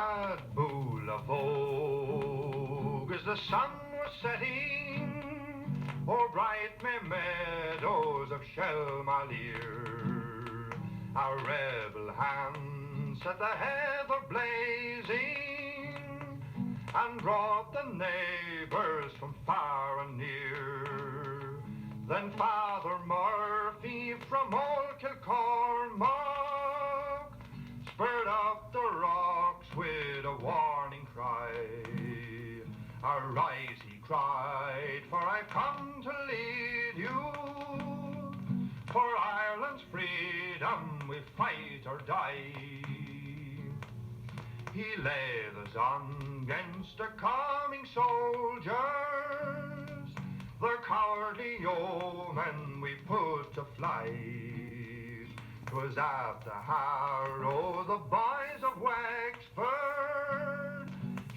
At Boulavogue as the sun was setting, o'er bright May meadows of Shelmalier, our rebel hands set the heather blazing, and brought the neighbours from far and near. Then Father Murphy from old Kilcormac spurred up the rocks with a warning cry. Arise, he cried, for I've come to lead you. For Ireland's freedom we fight or die. He laid us on against the coming soldiers, the cowardly yeomen we put to flight. 'Twas at the Harrow the boys of Wexford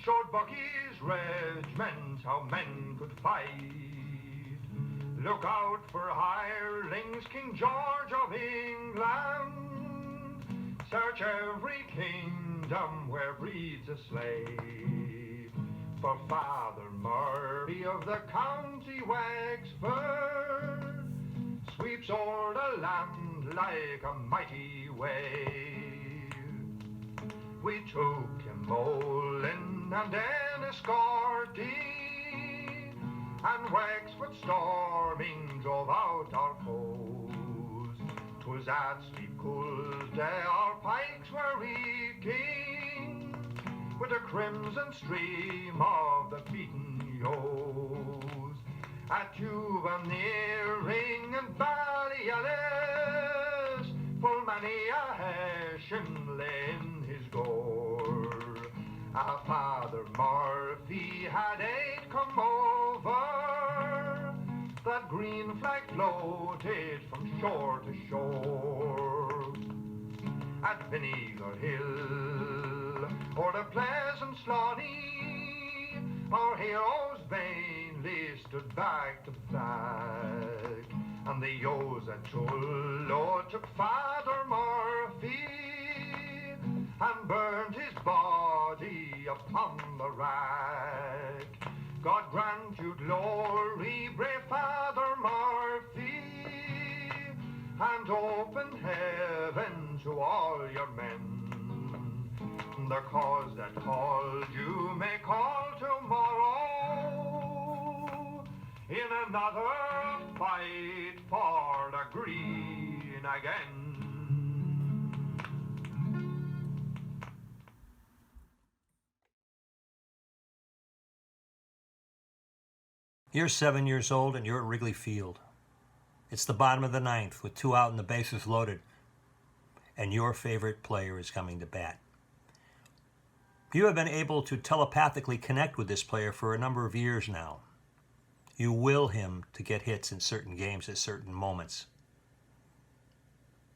showed Bucky's regiment how men could fight. Look out for hirelings, King George of England. Search every kingdom where breeds a slave. For Father Murphy of the county Wexford sweeps o'er the land like a mighty wave. We took him bowling and Enniscorthy, and Wexford storming drove out our foes. 'Twas at Steep Culsday our pikes were reeking, with a crimson stream of the beaten yos. At Juveneering and Ballyellis, full many a Hessian lay in his gore. Our Father Murphy had aid come over, that green flag floated from shore to shore. At Vinegar Hill, or the pleasant Slaney, our heroes vainly stood back to back, and the yos at Trullo took Father Murphy and burned his body upon the rack. God grant you glory, brave Father Murphy, and open heaven to all your men. The cause that called you may call tomorrow in another fight for the green again. You're 7 years old and you're at Wrigley Field. It's the bottom of the ninth with 2 out and the bases loaded, and your favorite player is coming to bat. You have been able to telepathically connect with this player for a number of years now. You will him to get hits in certain games at certain moments.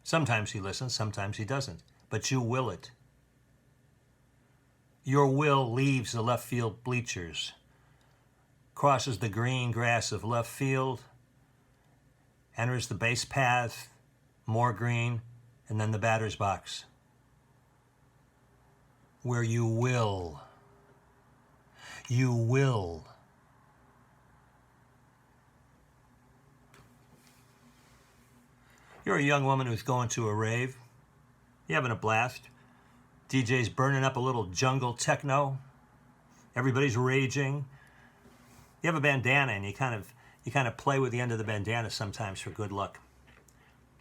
Sometimes he listens, sometimes he doesn't, but you will it. Your will leaves the left field bleachers, crosses the green grass of left field, enters the base path, more green, and then the batter's box, where you will. You will. You're a young woman who's going to a rave. You're having a blast. DJ's burning up a little jungle techno. Everybody's raging. You have a bandana and you kind of play with the end of the bandana sometimes for good luck.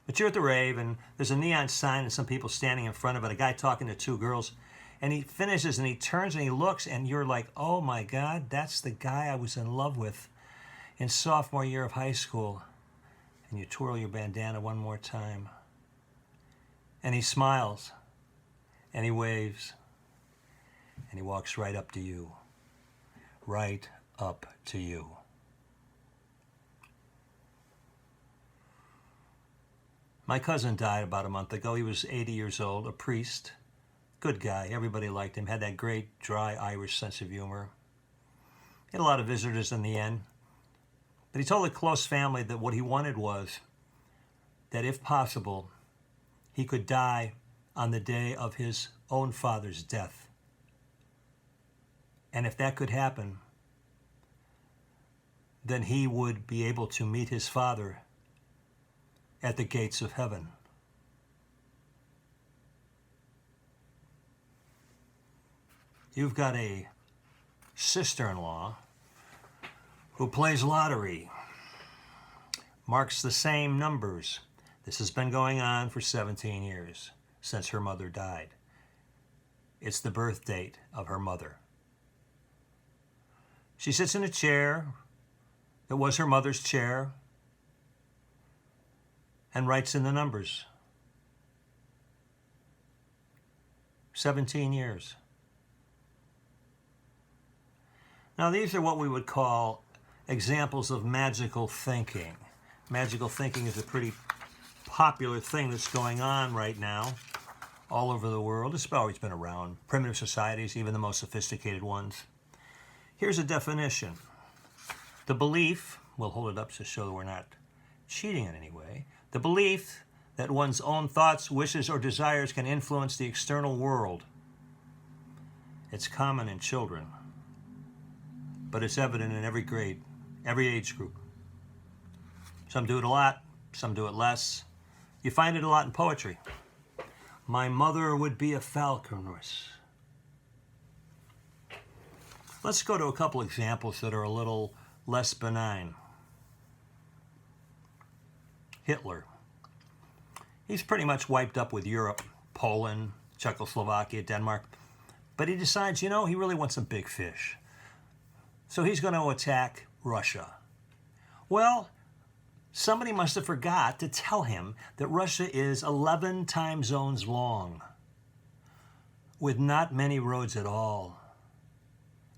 But you're at the rave and there's a neon sign and some people standing in front of it, a guy talking to 2 girls, and he finishes and he turns and he looks and you're like, oh my God, that's the guy I was in love with in sophomore year of high school. And you twirl your bandana one more time. And he smiles and he waves and he walks right up to you. Right up to you. My cousin died about a month ago. He was 80 years old, a priest, good guy. Everybody liked him, had that great, dry Irish sense of humor. He had a lot of visitors in the end. But he told a close family that what he wanted was that if possible, he could die on the day of his own father's death. And if that could happen, then he would be able to meet his Father at the gates of heaven. You've got a sister-in-law who plays lottery, marks the same numbers. This has been going on for 17 years, since her mother died. It's the birth date of her mother. She sits in a chair that was her mother's chair and writes in the numbers. 17 years. Now, these are what we would call examples of magical thinking. Magical thinking is a pretty popular thing that's going on right now all over the world. It's always been around. Primitive societies, even the most sophisticated ones. Here's a definition. The belief, we'll hold it up to show that we're not cheating in any way, the belief that one's own thoughts, wishes, or desires can influence the external world. It's common in children, but it's evident in every grade, every age group. Some do it a lot, some do it less. You find it a lot in poetry. My mother would be a falconess. Let's go to a couple examples that are a little less benign. Hitler. He's pretty much wiped up with Europe, Poland, Czechoslovakia, Denmark. But he decides, you know, he really wants some big fish. So he's going to attack Russia. Well, somebody must have forgot to tell him that Russia is 11 time zones long, with not many roads at all,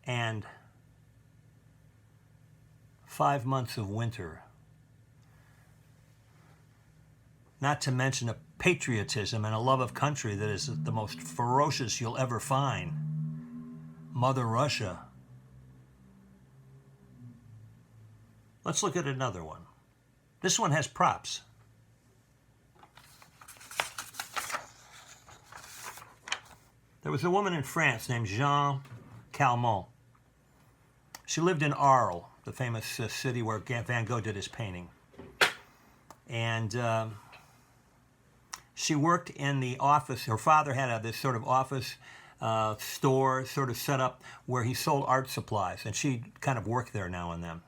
and 5 months of winter. Not to mention a patriotism and a love of country that is the most ferocious you'll ever find. Mother Russia. Let's look at another one. This one has props. There was a woman in France named Jeanne Calment. She lived in Arles, the famous city where Van Gogh did his painting. And she worked in the office. Her father had this sort of office store sort of set up where he sold art supplies, and she kind of worked there now and then.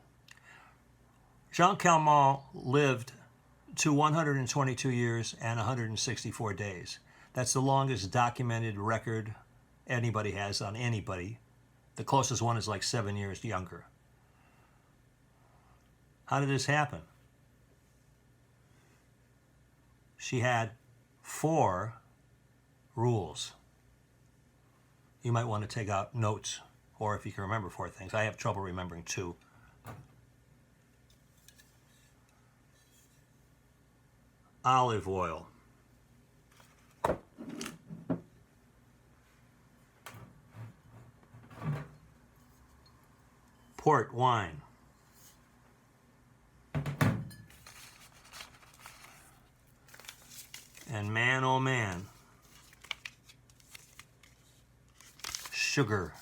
Jeanne Calment lived to 122 years and 164 days. That's the longest documented record anybody has on anybody. The closest one is like 7 years younger. How did this happen? She had 4 rules. You might want to take out notes, or if you can remember 4 things. I have trouble remembering 2. Olive oil. Port wine. And man, oh man, sugar,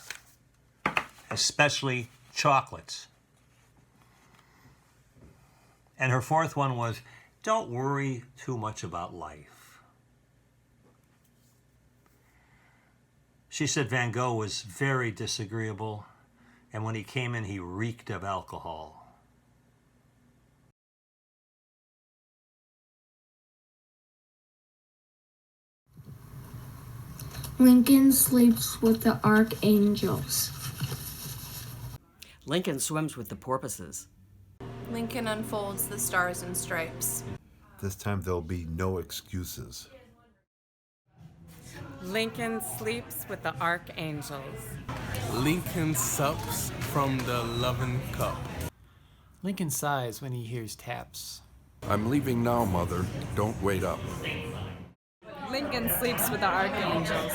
especially chocolates. And her 4th one was, don't worry too much about life. She said Van Gogh was very disagreeable, and when he came in, he reeked of alcohol. Lincoln sleeps with the archangels. Lincoln swims with the porpoises. Lincoln unfolds the stars and stripes. This time there'll be no excuses. Lincoln sleeps with the archangels. Lincoln sups from the loving cup. Lincoln sighs when he hears taps. I'm leaving now, Mother. Don't wait up. Lincoln sleeps with the archangels.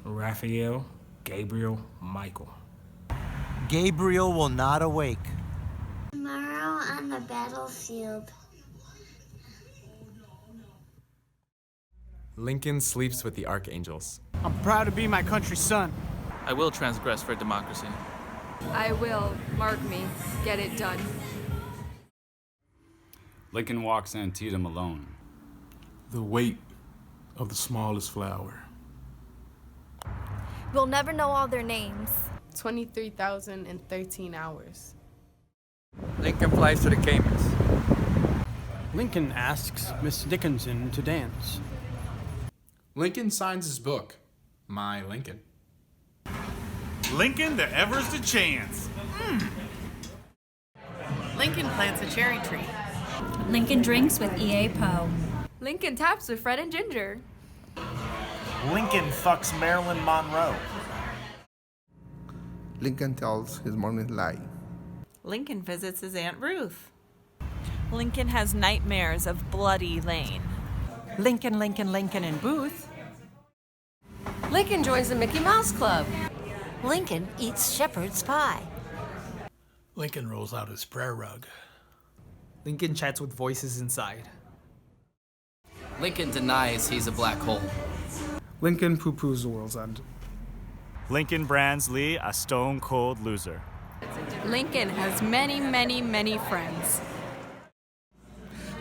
Raphael, Gabriel, Michael. Gabriel will not awake. Tomorrow on the battlefield. Lincoln sleeps with the archangels. I'm proud to be my country's son. I will transgress for democracy. I will, mark me, get it done. Lincoln walks Antietam alone. The weight of the smallest flower. We'll never know all their names. 23,013 hours. Lincoln flies to the Caymans. Lincoln asks Miss Dickinson to dance. Lincoln signs his book, My Lincoln. Lincoln, there ever's the chance. Lincoln plants a cherry tree. Lincoln drinks with E.A. Poe. Lincoln taps with Fred and Ginger. Lincoln fucks Marilyn Monroe. Lincoln tells his morning lie. Lincoln visits his Aunt Ruth. Lincoln has nightmares of Bloody Lane. Lincoln, Lincoln, Lincoln, and Booth. Lincoln joins the Mickey Mouse Club. Lincoln eats shepherd's pie. Lincoln rolls out his prayer rug. Lincoln chats with voices inside. Lincoln denies he's a black hole. Lincoln poo-poos the world's end. Lincoln brands Lee a stone-cold loser. Lincoln has many, many, many friends.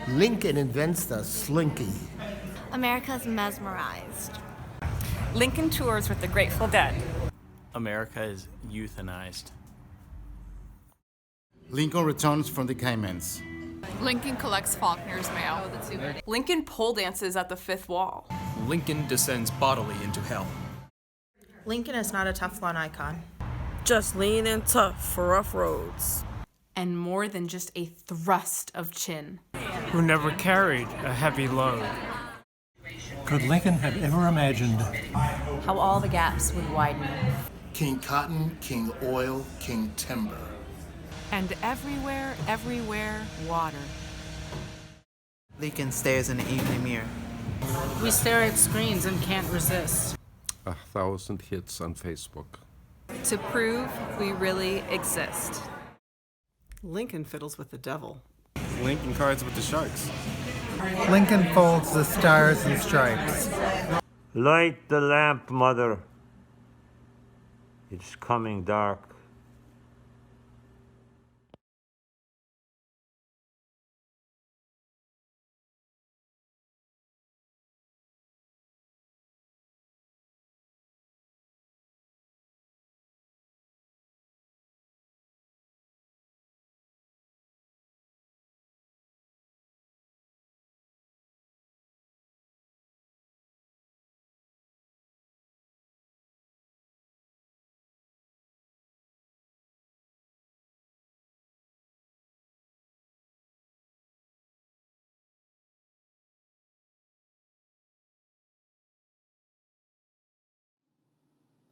Lincoln invents the slinky. America's mesmerized. Lincoln tours with the Grateful Dead. America is euthanized. Lincoln returns from the Caymans. Lincoln collects Faulkner's mail. Lincoln pole dances at the fifth wall. Lincoln descends bodily into hell. Lincoln is not a Teflon icon. Just lean and tough for rough roads. And more than just a thrust of chin. Who never carried a heavy load. Could Lincoln have ever imagined how all the gaps would widen? King Cotton, King Oil, King Timber. And everywhere, water. Lincoln stares in the evening mirror. We stare at screens and can't resist. 1,000 hits on Facebook. To prove we really exist. Lincoln fiddles with the devil. Lincoln cards with the sharks. Lincoln folds the stars and stripes. Light the lamp, mother. It's coming dark.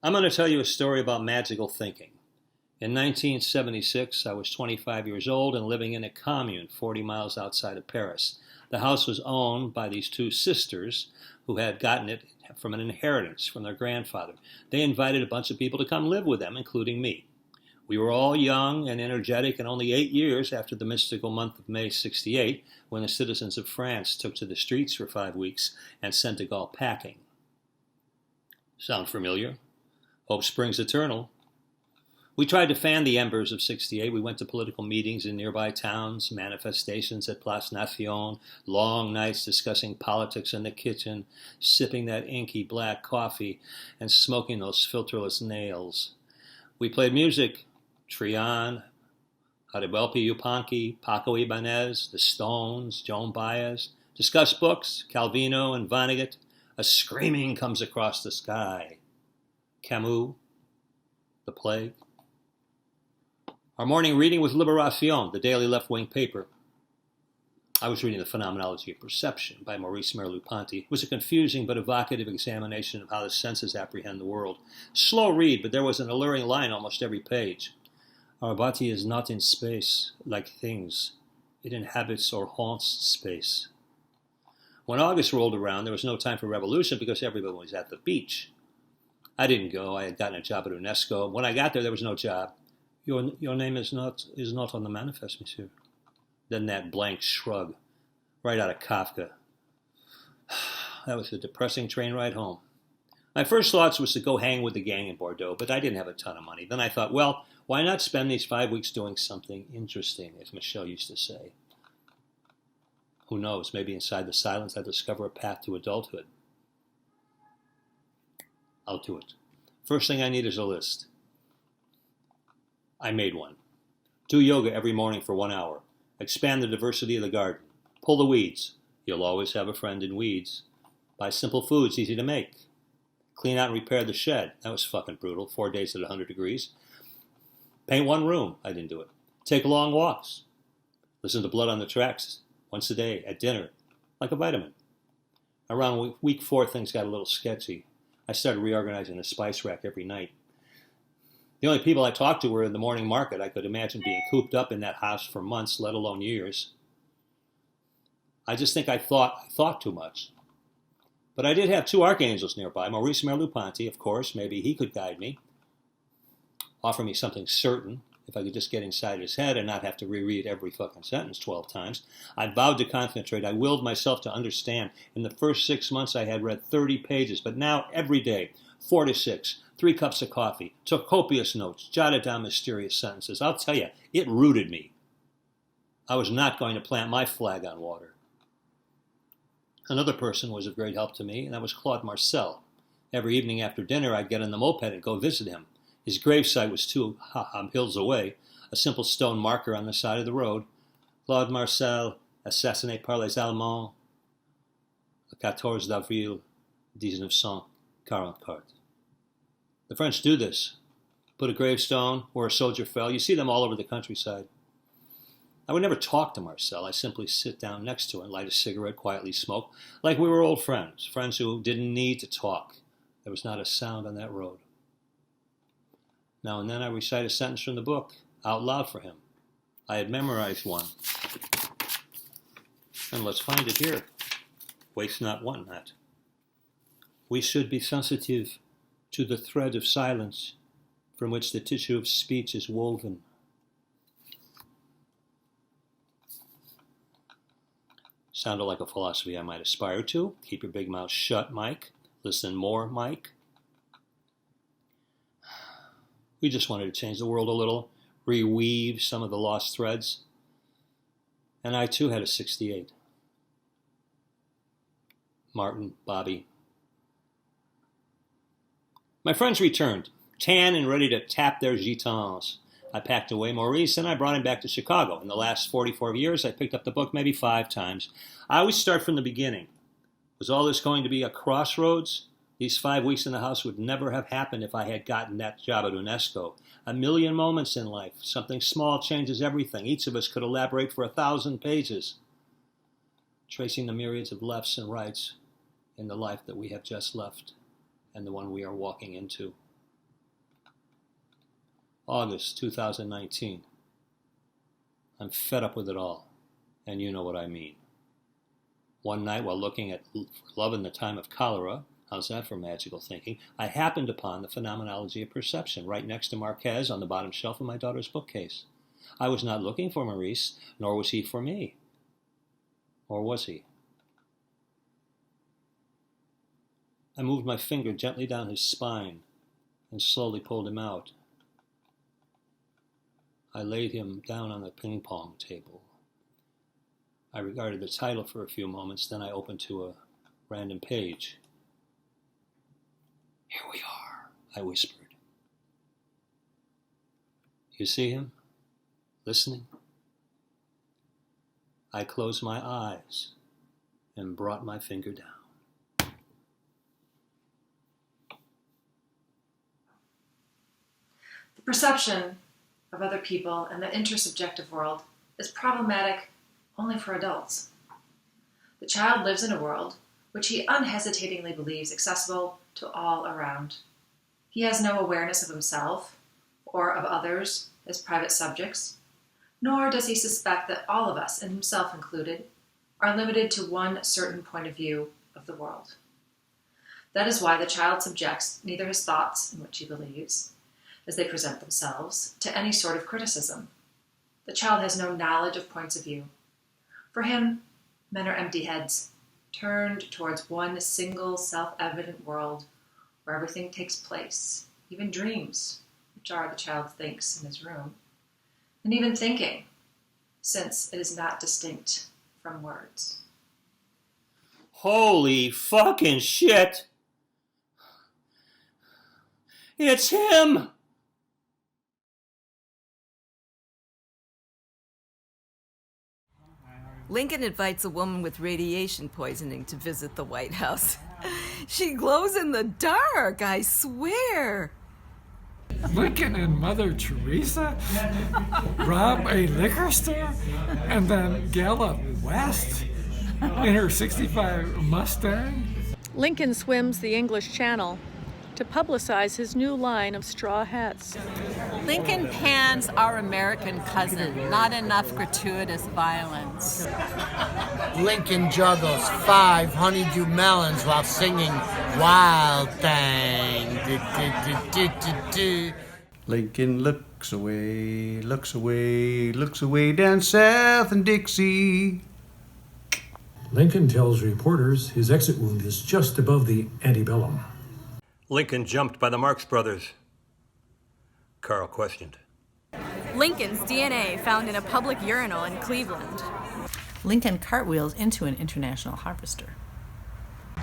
I'm going to tell you a story about magical thinking. In 1976, I was 25 years old and living in a commune 40 miles outside of Paris. The house was owned by these two sisters who had gotten it from an inheritance from their grandfather. They invited a bunch of people to come live with them, including me. We were all young and energetic, and only 8 years after the mystical month of May '68, when the citizens of France took to the streets for 5 weeks and sent de Gaulle packing. Sound familiar? Hope springs eternal. We tried to fan the embers of '68. We went to political meetings in nearby towns, manifestations at Place Nation, long nights discussing politics in the kitchen, sipping that inky black coffee, and smoking those filterless nails. We played music, Trion, Atahualpa Yupanqui, Paco Ibanez, The Stones, Joan Baez, discussed books, Calvino and Vonnegut. A screaming comes across the sky. Camus, The Plague. Our morning reading was Libération, the daily left-wing paper. I was reading The Phenomenology of Perception by Maurice Merleau-Ponty. It was a confusing but evocative examination of how the senses apprehend the world. Slow read, but there was an alluring line almost every page. Our body is not in space, like things. It inhabits or haunts space. When August rolled around, there was no time for revolution because everyone was at the beach. I didn't go. I had gotten a job at UNESCO. When I got there was no job. Your name is not on the manifest, monsieur. Then that blank shrug, right out of Kafka. That was a depressing train ride home. My first thoughts was to go hang with the gang in Bordeaux, but I didn't have a ton of money. Then I thought, well, why not spend these 5 weeks doing something interesting, as Michel used to say. Who knows, maybe inside the silence I'll discover a path to adulthood. I'll do it. First thing I need is a list. I made one. Do yoga every morning for 1 hour. Expand the diversity of the garden. Pull the weeds. You'll always have a friend in weeds. Buy simple foods, easy to make. Clean out and repair the shed. That was fucking brutal. 4 days at 100 degrees. Paint one room. I didn't do it. Take long walks. Listen to Blood on the Tracks once a day at dinner, like a vitamin. Around week 4, things got a little sketchy. I started reorganizing the spice rack every night. The only people I talked to were in the morning market. I could imagine being cooped up in that house for months, let alone years. I just think I thought too much. But I did have 2 archangels nearby. Maurice Merleau-Ponty, of course, maybe he could guide me. Offer me something certain, if I could just get inside his head and not have to reread every fucking sentence 12 times. I vowed to concentrate. I willed myself to understand. In the first 6 months, I had read 30 pages, but now every day, 4 to 6, 3 cups of coffee, took copious notes, jotted down mysterious sentences. I'll tell you, it rooted me. I was not going to plant my flag on water. Another person was of great help to me, and that was Claude Marcel. Every evening after dinner, I'd get on the moped and go visit him. His gravesite was 2 hills away, a simple stone marker on the side of the road. Claude Marcel, assassiné par les Allemands, le 14 d'avril 1944. The French do this. Put a gravestone where a soldier fell. You see them all over the countryside. I would never talk to Marcel. I simply sit down next to him, light a cigarette, quietly smoke, like we were old friends, friends who didn't need to talk. There was not a sound on that road. Now and then I recite a sentence from the book out loud for him. I had memorized one. And let's find it here. Waste not, want not. We should be sensitive to the thread of silence from which the tissue of speech is woven. Sounded like a philosophy I might aspire to. Keep your big mouth shut, Mike. Listen more, Mike. We just wanted to change the world a little, reweave some of the lost threads. And I too had a 68. Martin, Bobby. My friends returned, tan and ready to tap their gitans. I packed away Maurice and I brought him back to Chicago. In the last 44 years, I picked up the book maybe 5 times. I always start from the beginning. Was all this going to be a crossroads? These 5 weeks in the house would never have happened if I had gotten that job at UNESCO. A million moments in life. Something small changes everything. Each of us could elaborate for 1,000 pages, tracing the myriads of lefts and rights in the life that we have just left and the one we are walking into. August 2019. I'm fed up with it all, and you know what I mean. One night while looking at Love in the Time of Cholera, how's that for magical thinking, I happened upon the Phenomenology of Perception right next to Marquez on the bottom shelf of my daughter's bookcase. I was not looking for Maurice, nor was he for me. Or was he? I moved my finger gently down his spine and slowly pulled him out. I laid him down on the ping-pong table. I regarded the title for a few moments, then I opened to a random page. Here we are, I whispered. You see him? Listening? I closed my eyes and brought my finger down. The perception of other people and the intersubjective world is problematic only for adults. The child lives in a world which he unhesitatingly believes accessible to all around. He has no awareness of himself or of others as private subjects, nor does he suspect that all of us, and himself included, are limited to one certain point of view of the world. That is why the child subjects neither his thoughts, in which he believes, as they present themselves, to any sort of criticism. The child has no knowledge of points of view. For him, men are empty heads, turned towards one single self-evident world, where everything takes place, even dreams, which are the child thinks in his room, and even thinking, since it is not distinct from words. Holy fucking shit! It's him! Lincoln invites a woman with radiation poisoning to visit the White House. She glows in the dark, I swear. Lincoln and Mother Teresa rob a liquor store and then gallop west in her 65 Mustang. Lincoln swims the English Channel to publicize his new line of straw hats. Lincoln pans our American cousin, not enough gratuitous violence. Lincoln juggles 5 honeydew melons while singing Wild Thing. Lincoln looks away, looks away, looks away down south in Dixie. Lincoln tells reporters his exit wound is just above the antebellum. Lincoln jumped by the Marx Brothers. Carl questioned. Lincoln's DNA found in a public urinal in Cleveland. Lincoln cartwheels into an international harvester.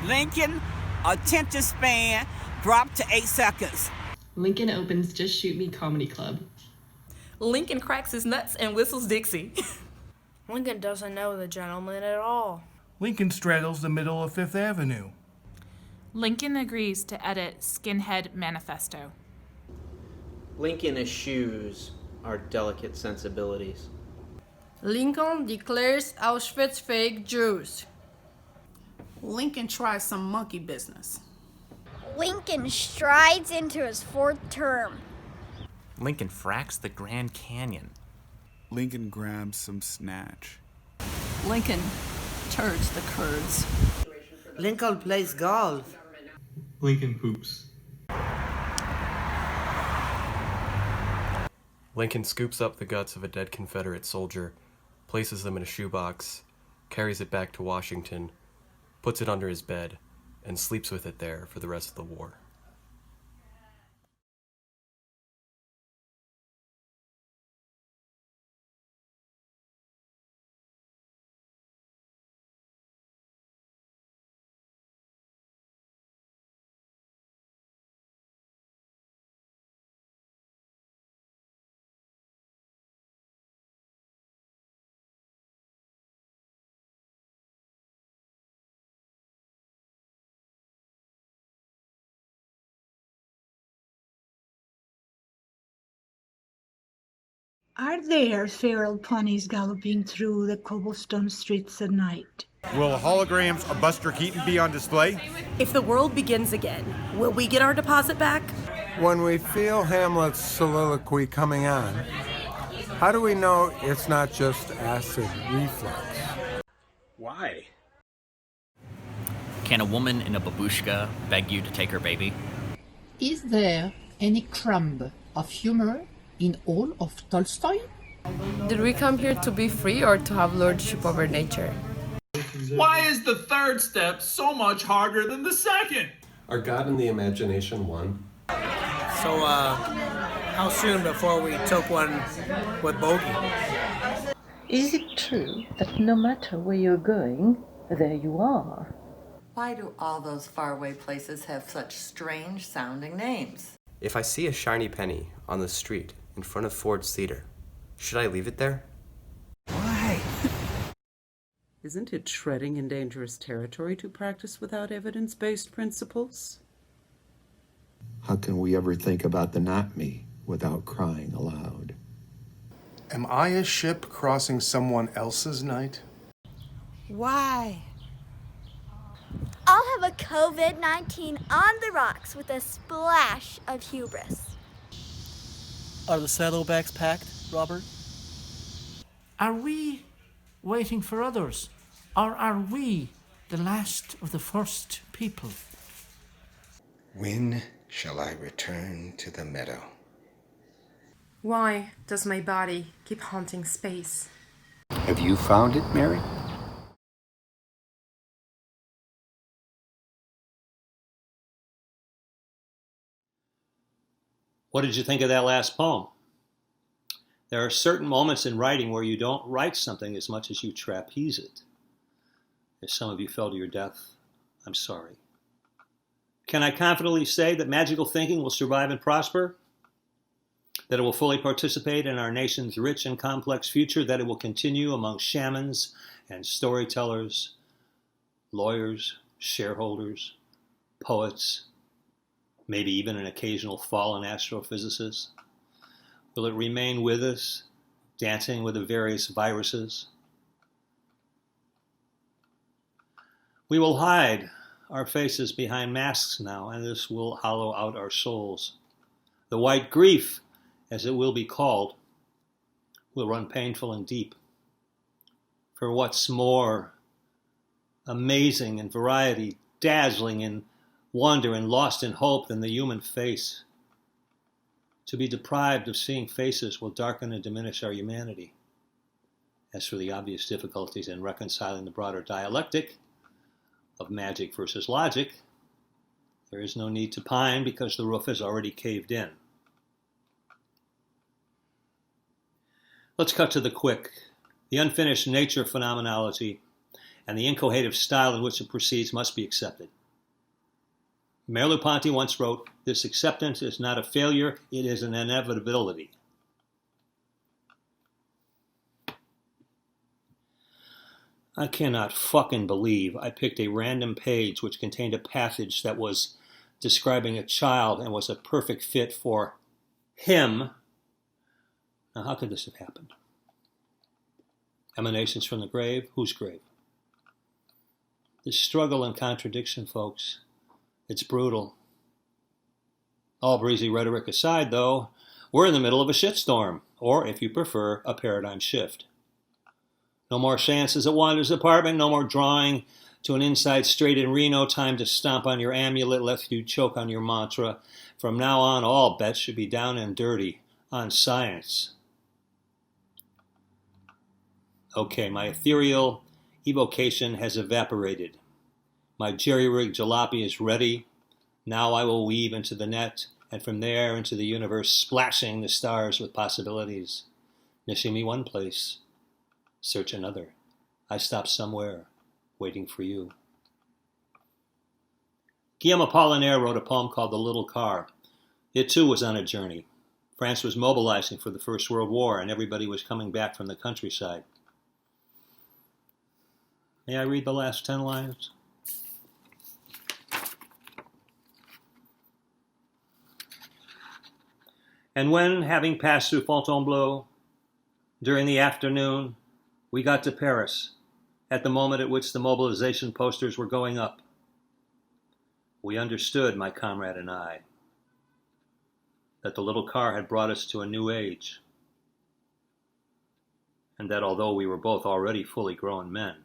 Lincoln, attention span, dropped to 8 seconds. Lincoln opens Just Shoot Me Comedy Club. Lincoln cracks his nuts and whistles Dixie. Lincoln doesn't know the gentleman at all. Lincoln straddles the middle of Fifth Avenue. Lincoln agrees to edit Skinhead Manifesto. Lincoln eschews our delicate sensibilities. Lincoln declares Auschwitz fake Jews. Lincoln tries some monkey business. Lincoln strides into his 4th term. Lincoln fracks the Grand Canyon. Lincoln grabs some snatch. Lincoln turds the Kurds. Lincoln plays golf. Lincoln poops. Lincoln scoops up the guts of a dead Confederate soldier, places them in a shoebox, carries it back to Washington, puts it under his bed, and sleeps with it there for the rest of the war. Are there feral ponies galloping through the cobblestone streets at night? Will holograms of Buster Keaton be on display? If the world begins again, will we get our deposit back? When we feel Hamlet's soliloquy coming on, how do we know it's not just acid reflux? Why? Can a woman in a babushka beg you to take her baby? Is there any crumb of humor in all of Tolstoy? Did we come here to be free or to have lordship over nature? Why is the third step so much harder than the second? Are God and the imagination one? So, how soon before we took one with Bogey? Is it true that no matter where you're going, there you are? Why do all those faraway places have such strange sounding names? If I see a shiny penny on the street in front of Ford's Theater, should I leave it there? Why? Isn't it treading in dangerous territory to practice without evidence-based principles? How can we ever think about the not me without crying aloud? Am I a ship crossing someone else's night? Why? I'll have a COVID-19 on the rocks with a splash of hubris. Are the saddlebags packed, Robert? Are we waiting for others? Or are we the last of the first people? When shall I return to the meadow? Why does my body keep haunting space? Have you found it, Mary? What did you think of that last poem? There are certain moments in writing where you don't write something as much as you trapeze it. If some of you fell to your death, I'm sorry. Can I confidently say that magical thinking will survive and prosper? That it will fully participate in our nation's rich and complex future? That it will continue among shamans and storytellers, lawyers, shareholders, poets, maybe even an occasional fallen astrophysicist? Will it remain with us, dancing with the various viruses? We will hide our faces behind masks now, and this will hollow out our souls. The white grief, as it will be called, will run painful and deep. For what's more amazing in variety, dazzling in wonder, and lost in hope than the human face? To be deprived of seeing faces will darken and diminish our humanity. As for the obvious difficulties in reconciling the broader dialectic of magic versus logic, there is no need to pine because the roof has already caved in. Let's cut to the quick. The unfinished nature of phenomenology and the incoherent style in which it proceeds must be accepted. Merleau-Ponty once wrote, "This acceptance is not a failure, it is an inevitability." I cannot fucking believe I picked a random page which contained a passage that was describing a child and was a perfect fit for him. Now, how could this have happened? Emanations from the grave? Whose grave? This struggle and contradiction, folks, it's brutal. All breezy rhetoric aside, though, we're in the middle of a shitstorm, or, if you prefer, a paradigm shift. No more chances at Wanda's apartment, no more drawing to an inside straight in Reno, time to stomp on your amulet lest you choke on your mantra. From now on, all bets should be down and dirty, on science. Okay, my ethereal evocation has evaporated. My jerry-rigged jalopy is ready. Now I will weave into the net, and from there into the universe, splashing the stars with possibilities. Missing me one place, search another. I stop somewhere, waiting for you. Guillaume Apollinaire wrote a poem called The Little Car. It too was on a journey. France was mobilizing for the First World War, and everybody was coming back from the countryside. May I read the last 10 lines? And when, having passed through Fontainebleau, during the afternoon, we got to Paris, at the moment at which the mobilization posters were going up, we understood, my comrade and I, that the little car had brought us to a new age, and that although we were both already fully grown men,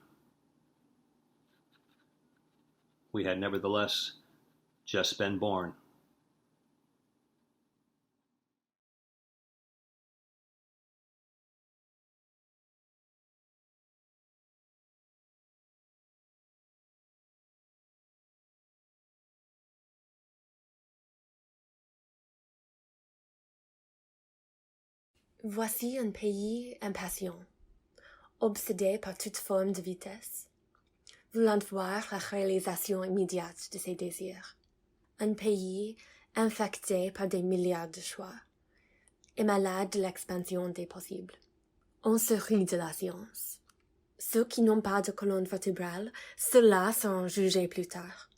we had nevertheless just been born. Voici un pays impatient, obsédé par toute forme de vitesse, voulant voir la réalisation immédiate de ses désirs. Un pays infecté par des milliards de choix, et malade de l'expansion des possibles. On se rit de la science. Ceux qui n'ont pas de colonne vertébrale, ceux-là seront jugés plus tard.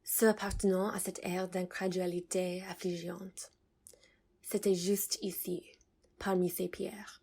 Ceux appartenant à cette ère d'incrédulité affligeante. C'était juste ici, parmi ces pierres,